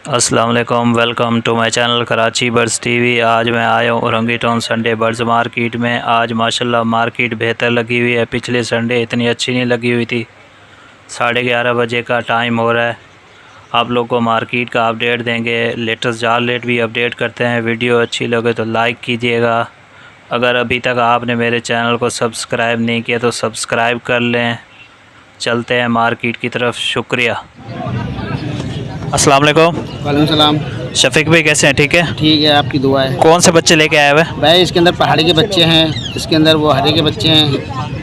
अस्सलाम वालेकुम, welcome to my channel Karachi birds TV. आज मैं आया हूँ Orangi town Sunday birds market में। आज माशाल्लाह मार्केट बेहतर लगी हुई है, पिछले संडे इतनी अच्छी नहीं लगी हुई थी। 11:30 बजे का टाइम हो रहा है। आप लोग को मार्केट का अपडेट देंगे, लेटेस्ट जाल रेट भी अपडेट करते हैं। वीडियो अच्छी लगे तो लाइक कीजिएगा। अगर अभी तक आपने मेरे चैनल को सब्सक्राइब नहीं किया तो सब्सक्राइब कर लें। चलते हैं मार्केट की तरफ। शुक्रिया। अस्सलाम वालेकुम। वालेकुम सलाम। शफीक भाई कैसे हैं? ठीक है। ठीक है, आपकी दुआ है। कौन से बच्चे लेके आए हुए? भाई इसके अंदर पहाड़ी के बच्चे हैं, इसके अंदर वो हरे के बच्चे हैं,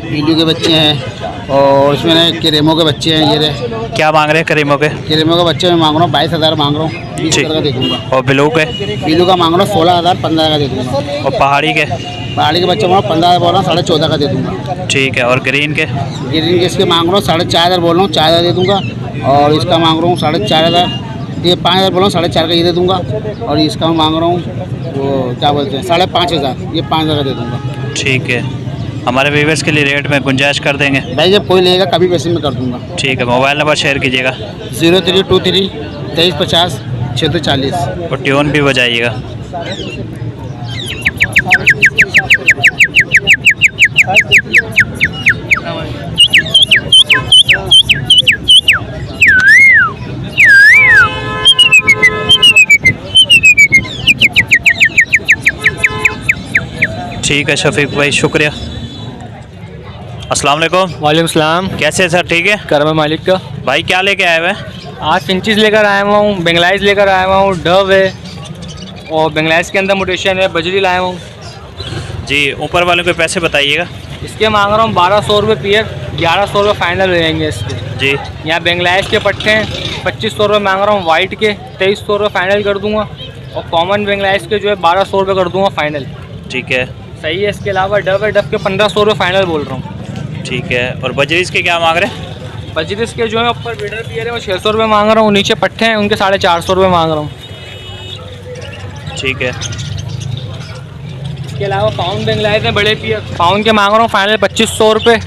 पीलू के बच्चे हैं और इसमें ना करेमो के बच्चे हैं। ये रहे। क्या मांग रहे हैं करीमों के? करेमो के बच्चे मैं मांग रहा हूँ 22,000 मांग रहा हूँ, 20,000 का दे दूँगा। और बिलू के? पीलू का मांग रहा हूँ 16,000, 15 का दे दूँगा। और पहाड़ी के? पहाड़ी के बच्चे मांग 15,000 बोल रहा हूँ, 14.5 का दे दूँगा। ठीक है। और ग्रीन के? ग्रीन के इसके मांग रहा हूँ 4,500 बोल रहा हूँ, 4,000 दे दूँगा। और इसका मांग रहा हूँ 4,500, ये 5,000 बोल रहा हूँ, 4,500 का ये दे दूँगा। और इसका मांग रहा हूँ वो क्या बोलते हैं 5,500, ये 5,000 का दे दूँगा। ठीक है। हमारे व्यूअर्स के लिए रेट में गुंजाइश कर देंगे भाई, जब कोई लेगा कभी पैसे में कर दूँगा। ठीक है। मोबाइल नंबर शेयर कीजिएगा। 0323 2350 640। और ट्यून भी बजाइएगा। ठीक है शफीक भाई, शुक्रिया। अस्सलाम वालेकुम। वालेकुम सलाम। कैसे हैं सर? ठीक है। करम है मालिक का। भाई क्या लेके आए हुए हैं? आज फिंचीज लेकर आया हुआ हूँ, बेंगलाइज लेकर आया हुआ हूँ, डव है और बेंगलाइज के अंदर मोटेशन है, बजरी लाया हूँ। जी, ऊपर वाले को पैसे बताइएगा। इसके मांग रहा हूँ 1,200 रुपये पेयर, 1,100 रुपये फाइनल हो जाएंगे इसके। जी। यहाँ बेंगलाइज के पट्टे हैं, 2,500 रुपये मांग रहा हूँ। वाइट के 2,300 रुपये फाइनल कर दूँगा। और कॉमन बेंगलाइज के जो है 1,200 रुपये कर दूँगा फाइनल। ठीक है। सही है। इसके अलावा डव है, डव के 1,500 रुपये फाइनल बोल रहा हूँ। ठीक है। और बजरीज के क्या मांग रहे हैं? बजरीज के जो है ऊपर बिडर पियर है वो 600 रुपये मांग रहा हूँ, नीचे पट्टे हैं उनके 450 रुपये मांग रहा हूँ। ठीक है। इसके अलावा पाउंड बेंगलाइज हैं बड़े पियर, पाउंड के मांग रहा हूँ फाइनल 2,500 रुपये।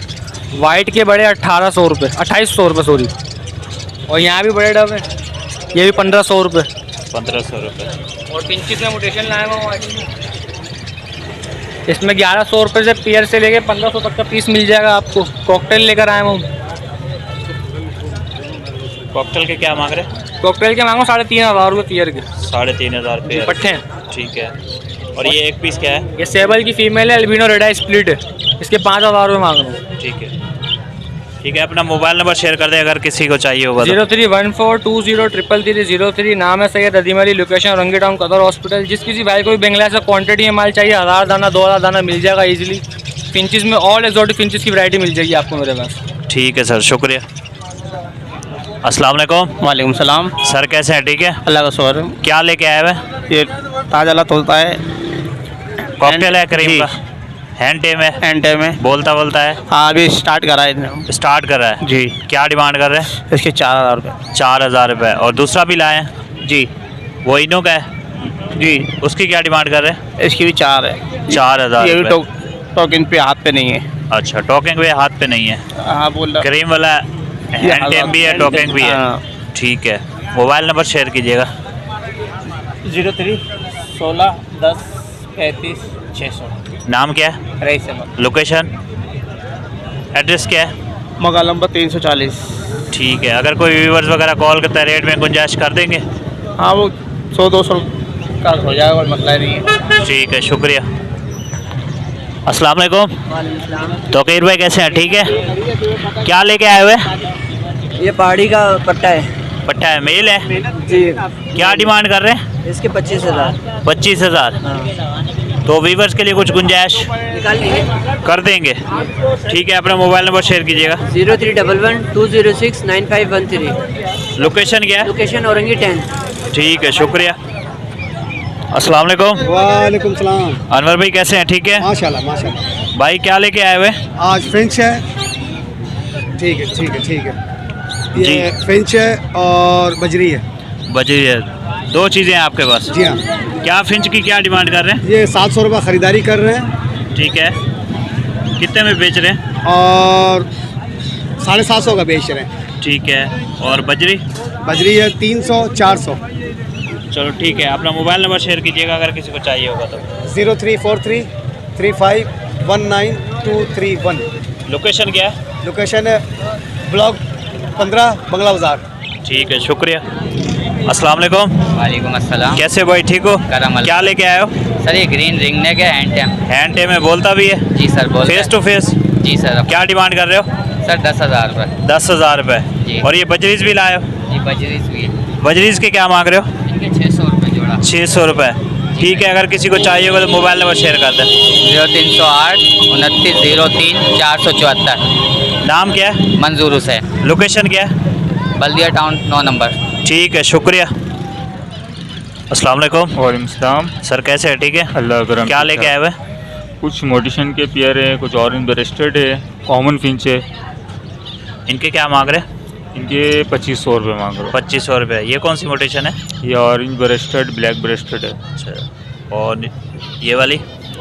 वाइट के बड़े 1,800 रुपये, 2,800 रुपये सॉरी। और यहाँ भी बड़े डब हैं, ये भी 1,500 रुपये। 1,500 रुपये। और पिंचिस में मोटेशन लाया हुआ हूँ। इसमें 1,100 रुपये से पेयर से लेके 1,500 तक का पीस मिल जाएगा आपको। कॉकटेल लेकर आया हूँ। कॉकटेल के क्या मांग रहे हैं? कॉकटेल के मांगो 3,500 रुपये पेयर के। 3,500 रुपये पट्टे हैं। ठीक है। और ये एक पीस क्या है? ये सेबल की फीमेल है, अल्बिनो रेड आई स्प्लिट है, इसके 5,000 रुपये मांग रहा हूँ। ठीक है। ठीक है। अपना मोबाइल नंबर शेयर कर दें अगर किसी को चाहिए होगा। 0314203303। नाम है सैयद अदीम अली, लोकेशन औरंगी टाउन कदर हॉस्पिटल। जिस किसी भाई को भी बेंगला से क्वांटिटी में माल चाहिए 1,000 दाना 2,000 दाना मिल जाएगा इजीली। फिंचेस में ऑल एक्सोटिक फिंचेस की वैरायटी मिल जाएगी आपको मेरे पास। ठीक है सर, शुक्रिया। अस्सलाम वालेकुम। वालेकुम सलाम। सर कैसे हैं? ठीक है। अल्लाह का शुक्र। क्या लेके आए हुए? ये ताज़ा होता है, कॉकटेल है करीम का, हैंड टेम है, एंटे में बोलता है। हाँ, अभी स्टार्ट करा है। स्टार्ट कर रहा है जी। क्या डिमांड कर रहे हैं? इसके 4,000 रुपये। 4,000 रुपये। और दूसरा भी लाए हैं जी वो इनो का है जी। उसकी क्या डिमांड कर रहे हैं? इसकी भी 4 है। 4,000 ये भी रुपये। टोकन पे हाथ पे नहीं है। अच्छा, टॉकिंग भी हाथ पे नहीं है। हाँ, बोल रहा। करीम वाला हैंड टेम भी है, टॉकिंग भी है। हाँ। ठीक है। मोबाइल नंबर शेयर कीजिएगा। 03 16 10 35 600। नाम क्या है? रईस अहमद। लोकेशन एड्रेस क्या है? मकाल नंबर 340। ठीक है। अगर कोई व्यूवर्स वगैरह कॉल करता है रेट में गुंजाइश कर देंगे? हाँ, वो 100-200 का हो जाएगा, कोई मसला नहीं है। ठीक है, शुक्रिया। अस्सलाम वालेकुम। तौकीर भाई कैसे हैं? ठीक है। क्या लेके आए हुए? ये पहाड़ी का पट्टा है। पट्टा है, मेल है जी। क्या डिमांड कर रहे हैं? इसके 25,000। 25,000। तो व्यूवर्स के लिए कुछ गुंजाइश निकाल लीजिए। कर देंगे। ठीक है। अपना मोबाइल नंबर शेयर कीजिएगा। 0311 206 9513। लोकेशन क्या है? लोकेशन औरंगी 10। ठीक है, शुक्रिया। अस्सलाम वालेकुम। वालेकुम सलाम। अनवर भाई कैसे हैं? ठीक है। माशाल्लाह माशाल्लाह। भाई क्या लेके आए हुए? आज फ्रेंच है। ठीक है ठीक है ठीक है। ये फ्रेंच है और बजरी है। बजरी है, 2 चीज़ें हैं आपके पास। जी हाँ। क्या फिंच की क्या डिमांड कर रहे हैं? ये 700 रुपये ख़रीदारी कर रहे हैं। ठीक है। कितने में बेच रहे हैं? और 750 का बेच रहे हैं। ठीक है। और बजरी? बजरी है 300 400। चलो ठीक है, अपना मोबाइल नंबर शेयर कीजिएगा अगर किसी को चाहिए होगा तो। 0343 3519 लोकेशन क्या है? लोकेशन है ब्लॉक 15 बंगला बाजार। ठीक है, शुक्रिया। अस्सलाम वालेकुम। वालेकुम अस्सलाम। कैसे भाई, ठीक हो? करम अल्लाह। क्या लेके आए हो? सर ये ग्रीन रिंग नेक है हैंड टे में बोलता भी है? जी सर बोल फेस टू फेस? जी सर। क्या डिमांड कर रहे हो? सर 10,000 रुपये। 10,000 जी। रुपये। और ये बजरीज भी लाए हो? जी बजरीस भी है, बजरीज के क्या मांग रहे हो? इनके 600 रुपये जोड़ा। 600 रुपये। ठीक है, अगर किसी को चाहिए होगा तो मोबाइल नंबर शेयर कर दें। 0308 29 03 474। नाम क्या है? मंजूर हुसैन। लोकेशन क्या है? बल्दिया टाउन 9 नंबर। ठीक है, शुक्रिया। अस्सलाम वालेकुम। वालेकुम सलाम। सर कैसे है, ठीक है? अल्लाह करम। क्या लेके आए हुए? कुछ मोडिशन के पेयर है, कुछ ऑरेंज ब्रेस्टेड है, कॉमन फिंच है। इनके क्या मांग रहे हैं? इनके 2500 रुपये मांग रहा हूँ। 2500 रुपये। ये कौन सी मोटेशन है? ये ऑरेंज ब्रेस्टेड ब्लैक ब्रेस्टेड है। अच्छा, और ये वाली?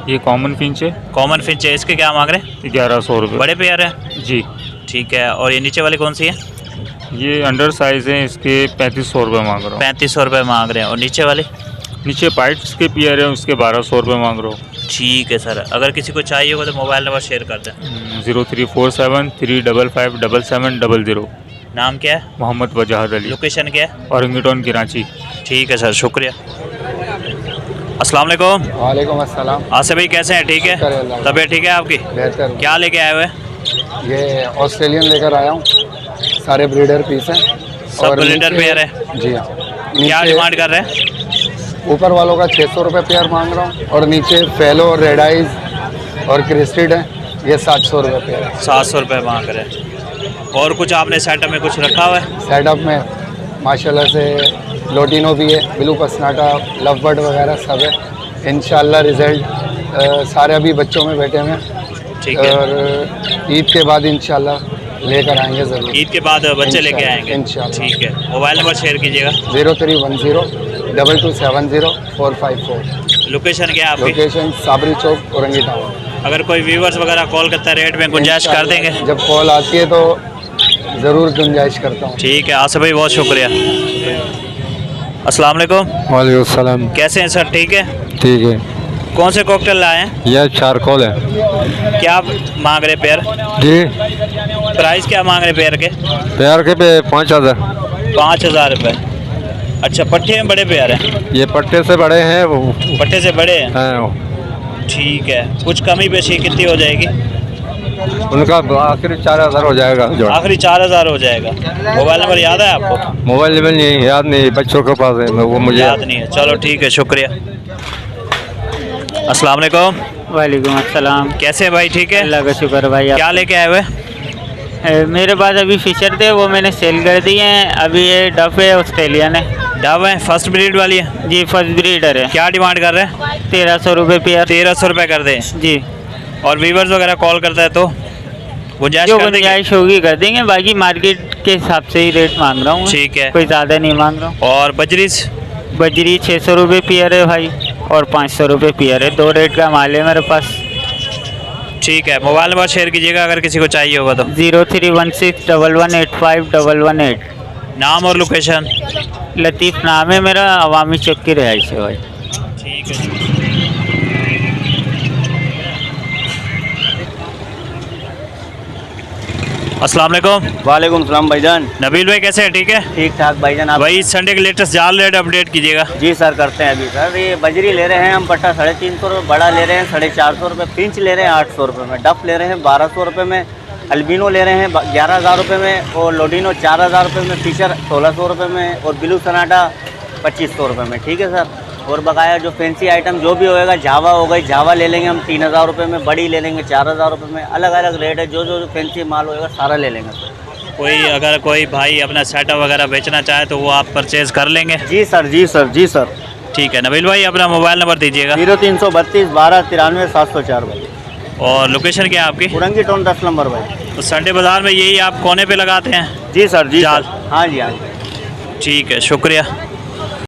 ये कॉमन फिंच है, कॉमन फिंच है, इसके क्या मांग रहे हैं? 1100 रुपये। बड़े पेयर हैं? जी। ठीक है। और ये नीचे वाली कौन सी है? ये अंडर साइज़ है, इसके 3500 रुपये मांग रहा हूँ। 3500 रुपये मांग रहे हैं। और नीचे वाली? नीचे पाइट्स के पेयर है, उसके 1200 रुपये मांग रहा हूँ। ठीक है सर, अगर किसी को चाहिए होगा तो मोबाइल नंबर शेयर कर दें। 0347 355 7700। नाम क्या है? मोहम्मद वजाहद अली। लोकेशन क्या है? औरंगटन कराची। ठीक है सर, शुक्रिया। अस्सलाम वालेकुम। वालेकुम अस्सलाम। आसिफ भाई कैसे हैं, ठीक है? शुक्र अल्लाह का। तबीयत ठीक है आपकी? बेहतर। क्या लेके आए हुए? ये ऑस्ट्रेलियन लेकर आया हूँ, सारे ब्रीडर पीस हैं। सब ब्रीडर पेयर है? जी हाँ। क्या नीचे डिमांड कर रहे हैं? ऊपर वालों का 600 रुपये पेयर मांग रहा हूँ, और नीचे फेलो और रेड आइज और क्रिस्टिड है, ये 700 रुपये पेयर है। 700 रुपये मांग रहे हैं। और कुछ आपने सेटअप में कुछ रखा हुआ है? सेटअप में माशाल्लाह से लोटिनो भी है, ब्लू पसनाटा, लव बर्ड वगैरह सब है। इंशाल्लाह रिज़ल्ट सारे अभी बच्चों में बैठे हुए हैं, ठीक है। और ईद के बाद इंशाल्लाह लेकर आएंगे ज़रूर। ईद के बाद बच्चे लेके आएंगे इंशाल्लाह। ठीक है। मोबाइल नंबर शेयर कीजिएगा। 0310 2270 454। लोकेशन क्या है आपकी? लोकेशन साबरी चौक, औरंगी टाउन। अगर कोई व्यूवर्स वगैरह कॉल करता है, रेट में गुंजाइश कर देंगे? जब कॉल आती है तो ज़रूर गुंजाइश करता हूँ। ठीक है आसिफ भाई, बहुत शुक्रिया। अस्सलाम वालेकुम। वालेकुम सलाम। कैसे हैं सर, ठीक है? ठीक है। कौन से कॉकटेल लाए हैं? यह चारकोल है। क्या मांग रहे पेयर? जी। प्राइस क्या मांग रहे पेयर के? पेयर के पे 5000। 5000 रुपये। अच्छा, पट्टे में बड़े पेयर हैं? ये पट्टे से बड़े हैं, वो पट्टे से बड़े हैं? हैं। ठीक है। कुछ कमी पेशी कितनी हो जाएगी? उनका आखिर 4000 हो जाएगा जोड़ा। आखिरी 4000 हो जाएगा। मोबाइल नंबर याद है आपको? मोबाइल नंबर नहीं याद, नहीं, बच्चों के पास है, वो मुझे याद नहीं है। चलो ठीक है, शुक्रिया। अस्सलाम वालेकुम। वालेकुम अस्सलाम। कैसे हैं भाई, ठीक है? अल्लाह का शुक्र भाई। क्या लेके आए हुए? मेरे पास अभी फिशर थे, वो मैंने सेल कर दिए हैं। अभी ये डफ है, ऑस्ट्रेलियन है। डव है, फर्स्ट ब्रीड वाली है? जी फर्स्ट ब्रीडर है। क्या डिमांड कर रहे हैं? 1300 रुपये पेयर। 1300 रुपये कर दें? जी। और व्यूवर्स वगैरह कॉल करता है तो गुंजाइश जो कर देंगे? गुंजाइश होगी कर देंगे, बाकी मार्केट के हिसाब से ही रेट मांग रहा हूँ। ठीक है। कोई ज़्यादा नहीं मांग रहा हूँ। और बजरीज? बजरी 600 रुपये पेयर है भाई, और 500 रुपये पेयर है। 2 रेट का माल है मेरे पास। ठीक है। मोबाइल नंबर शेयर कीजिएगा अगर किसी को चाहिए होगा तो। 0316 1185 118। नाम और लोकेशन? लतीफ़ नाम है मेरा, अवामी चौक की रिहाइश है भाई। ठीक है। अस्सलाम वालेकुम। वालेकुम सलाम भाईजान। नबील भाई कैसे हैं, ठीक है? ठीक ठाक भाईजान। आप? भाई संडे के लेटेस्ट जाल रेट अपडेट कीजिएगा। जी सर करते हैं अभी सर। ये बजरी ले रहे हैं हम पट्टा 350 रुपये, बड़ा ले रहे हैं 450 रुपये, पिंच ले रहे हैं 800 रुपये में, डफ ले रहे हैं 1200 रुपये में, अल्बिनो ले रहे हैं 11000 रुपये में, और लोडिनो 4000 रुपये में, फिशर 1600 रुपये में, और ब्लू सनाटा 2500 रुपये में। ठीक है सर। और बकाया जो फैंसी आइटम जो भी होएगा, जावा हो गई, जावा ले लेंगे हम 3000 रुपये में, बड़ी ले लेंगे 4000 रुपये में। अलग अलग रेट है, जो जो फैंसी माल होएगा सारा ले लेंगे सर। कोई अगर कोई भाई अपना सेटअप वगैरह बेचना चाहे तो वो आप परचेज कर लेंगे? जी सर, जी सर, जी सर। ठीक है। नबील भाई अपना मोबाइल नंबर दीजिएगा। 0332 12 93 704 भाई। और लोकेशन क्या है आपकी? औरंगी टाउन 10 नंबर भाई। तो संडे बाज़ार में यही आप कोने पे लगाते हैं? जी सर, जी जाल? सर। हाँ जी, हाँ जी। ठीक है, शुक्रिया।